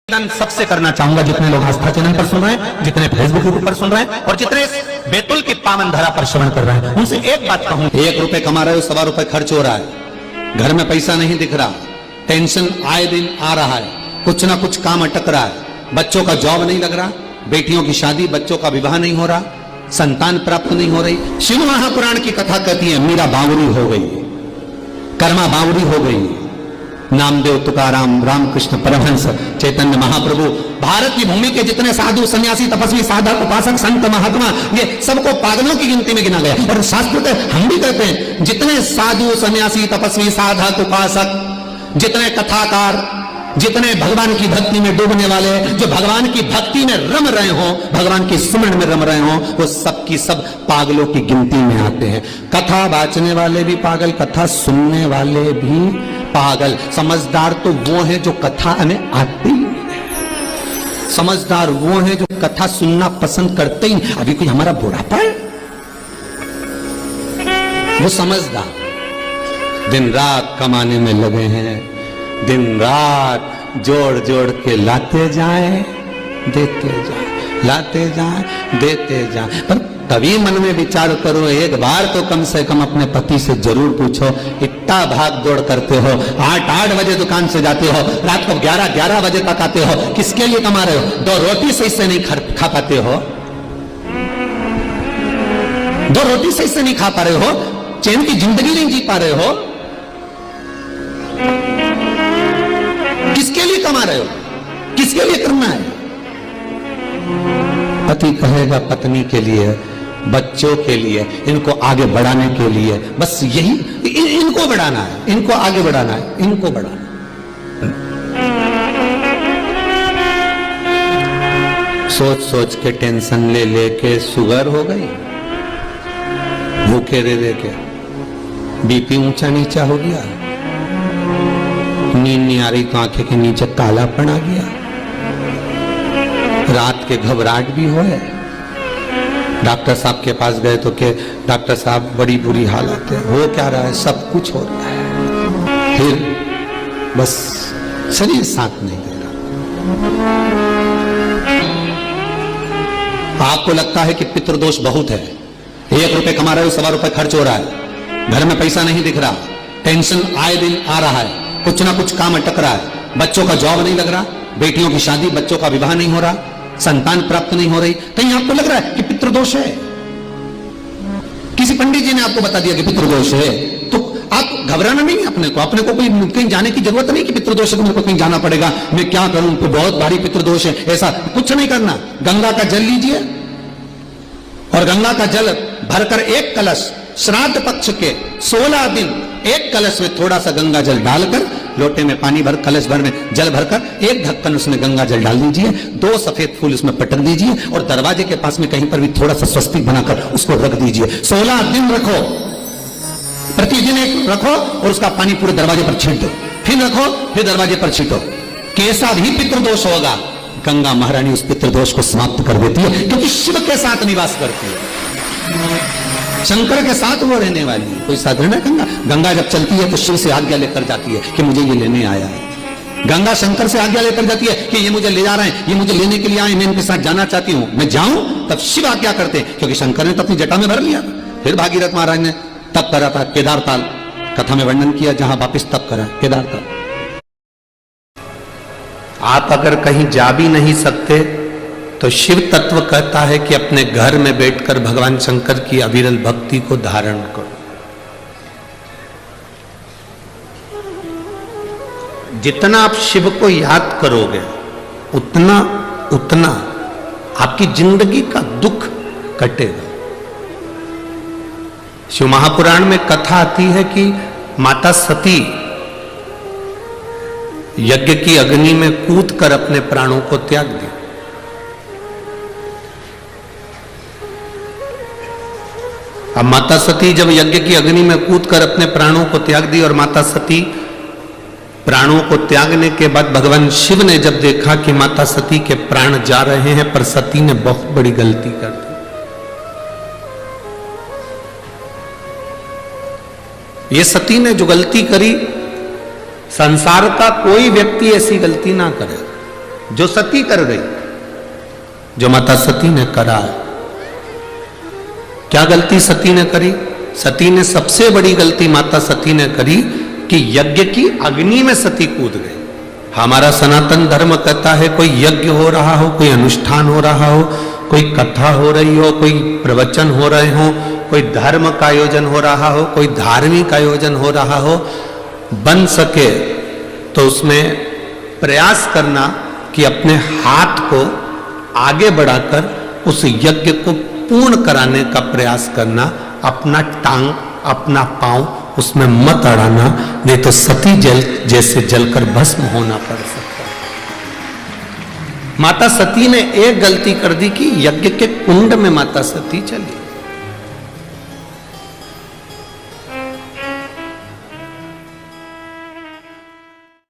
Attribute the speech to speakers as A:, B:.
A: निवेदन सबसे करना चाहूंगा, जितने लोग आस्था चैनल पर सुन रहे हैं, जितने फेसबुक पर सुन रहे हैं और जितने बैतुल की पावन धरा पर श्रवण कर रहे हैं, उनसे एक बात कहूं।
B: 1 रुपए कमा रहे हो, 1.25 रुपए खर्च हो रहा है, घर में पैसा नहीं दिख रहा, टेंशन आए दिन आ रहा है, कुछ ना कुछ काम अटक रहा है, बच्चों का जॉब नहीं लग रहा, बेटियों की शादी, बच्चों का विवाह नहीं हो रहा, संतान प्राप्त नहीं हो रही। शिव महापुराण की कथा कहती है मीरा बावरी हो गई, कर्मा बावरी हो गई, नामदेव, तुकाराम, रामकृष्ण परमहंस, चैतन्य महाप्रभु, भारत की भूमि के जितने साधु, सन्यासी, तपस्वी, साधक, उपासक, संत, महात्मा, ये सबको पागलों की गिनती में गिना गया। और शास्त्र के हम भी कहते हैं जितने साधु, सन्यासी, तपस्वी, साधक, उपासक, जितने कथाकार, जितने भगवान की भक्ति में डूबने वाले, जो भगवान की भक्ति में रम रहे हो, भगवान की स्मरण में रम रहे हो, वो सब की सब पागलों की गिनती में आते हैं। कथा वाचने वाले भी पागल, कथा सुनने वाले भी पागल। समझदार तो वो है जो कथा में आते ही, समझदार वो है जो कथा सुनना पसंद करते ही। अभी कोई हमारा बुढ़ापा है, वो समझदार दिन रात कमाने में लगे हैं, दिन रात जोड़ जोड़ के लाते जाएं, देते जाएं, लाते जाएं, देते जाएं। पर तभी मन में विचार करो, एक बार तो कम से कम अपने पति से जरूर पूछो, इतना भाग दौड़ करते हो, 8 बजे दुकान से जाते हो, रात को 11 बजे तक आते हो, किसके लिए कमा रहे हो? 2 रोटी सही से नहीं खा पाते हो, 2 रोटी सही से नहीं खा पा रहे हो, चैन की जिंदगी नहीं जी पा रहे हो, किसके लिए कमा रहे हो, किसके लिए करना है? पति कहेगा पत्नी के लिए, बच्चों के लिए, इनको आगे बढ़ाने के लिए, बस यही इनको बढ़ाना है, इनको आगे बढ़ाना है, इनको बढ़ाना है। सोच सोच के टेंशन ले लेके शुगर हो गई, भूखे दे दे के बीपी ऊंचा नीचा हो गया, नींद नहीं आ रही तो आंखें के नीचे कालापन आ गया, रात के घबराहट भी हो है। डॉक्टर साहब के पास गए तो के डॉक्टर साहब बड़ी बुरी हालत है, हो क्या रहा है? सब कुछ हो रहा है, फिर बस शरीर साथ नहीं दे रहा। आपको लगता है कि पितृदोष बहुत है, 1 रुपए कमा रहे हो, 1.25 रुपए खर्च हो रहा है, घर में पैसा नहीं दिख रहा, टेंशन आए दिन आ रहा है, कुछ ना कुछ काम अटक रहा है, बच्चों का जॉब नहीं लग रहा, बेटियों की शादी, बच्चों का विवाह नहीं हो रहा, संतान प्राप्त नहीं हो रही, कहीं आपको लग रहा है कि पितृदोष है? किसी पंडित जी ने आपको बता दिया कि पितृदोष है, तो आप घबराना नहीं अपने को कोई कहीं जाने की जरूरत नहीं कि पितृदोष है तो मेरे को कहीं जाना पड़ेगा, मैं क्या करूं, तो बहुत भारी पितृदोष है, ऐसा कुछ नहीं करना। गंगा का जल लीजिए और गंगा का जल भरकर 1 कलश, श्राद्ध पक्ष के 16 दिन 1 कलश में थोड़ा सा गंगा जल डालकर, लोटे में पानी भर, कलश भर में जल भरकर 1 ढक्कन उसमें गंगा जल डाल दीजिए, 2 सफेद फूल उसमें पटक दीजिए और दरवाजे के पास में कहीं पर भी थोड़ा सा स्वस्तिक बनाकर उसको रख दीजिए। 16 दिन रखो, प्रतिदिन एक रखो और उसका पानी पूरे दरवाजे पर छींट दो, फिर रखो, फिर दरवाजे पर छींटो। कैसा भी पितृदोष होगा, गंगा महारानी उस पितृदोष को समाप्त कर देती है, क्योंकि शिव के साथ निवास करती है, शंकर के साथ वो रहने वाली है। कोई साधारण है गंगा? गंगा जब चलती है तो शिव से आज्ञा लेकर जाती है कि मुझे ये लेने आया है। गंगा शंकर से आज्ञा लेकर जाती है कि ये मुझे ले जा रहे हैं, ये मुझे लेने के लिए आए, मैं इनके साथ जाना चाहती हूं, मैं जाऊं, तब शिव आज्ञा करते हैं, क्योंकि शंकर ने तो अपनी जटा में भर लिया। फिर भागीरथ महाराज ने तप करा था, केदारताल कथा में वर्णन किया, जहां वापिस तप करा केदारताल। आप अगर कहीं जा भी नहीं सकते तो शिव तत्व कहता है कि अपने घर में बैठकर भगवान शंकर की अविरल भक्ति को धारण करो। जितना आप शिव को याद करोगे उतना उतना आपकी जिंदगी का दुख कटेगा। शिव महापुराण में कथा आती है कि माता सती यज्ञ की अग्नि में कूदकर अपने प्राणों को त्याग दिया। अब माता सती जब यज्ञ की अग्नि में कूदकर अपने प्राणों को त्याग दी और माता सती प्राणों को त्यागने के बाद भगवान शिव ने जब देखा कि माता सती के प्राण जा रहे हैं, पर सती ने बहुत बड़ी गलती कर दी। ये सती ने जो गलती करी, संसार का कोई व्यक्ति ऐसी गलती ना करे। जो सती कर गई, जो माता सती ने करा। क्या गलती सती ने करी? सती ने सबसे बड़ी गलती माता सती ने करी कि यज्ञ की अग्नि में सती कूद गई। हमारा सनातन धर्म कहता है कोई यज्ञ हो रहा हो, कोई अनुष्ठान हो रहा हो, कोई कथा हो रही हो, कोई प्रवचन हो रहे हो, कोई धर्म का आयोजन हो रहा हो, कोई धार्मिक आयोजन हो रहा हो, बन सके तो उसमें प्रयास करना कि अपने हाथ को आगे बढ़ाकर उस यज्ञ को पूर्ण कराने का प्रयास करना, अपना टांग अपना पांव उसमें मत अड़ाना, नहीं तो सती जल जैसे जलकर भस्म होना पड़ सकता है। माता सती ने एक गलती कर दी कि यज्ञ के कुंड में माता सती चली।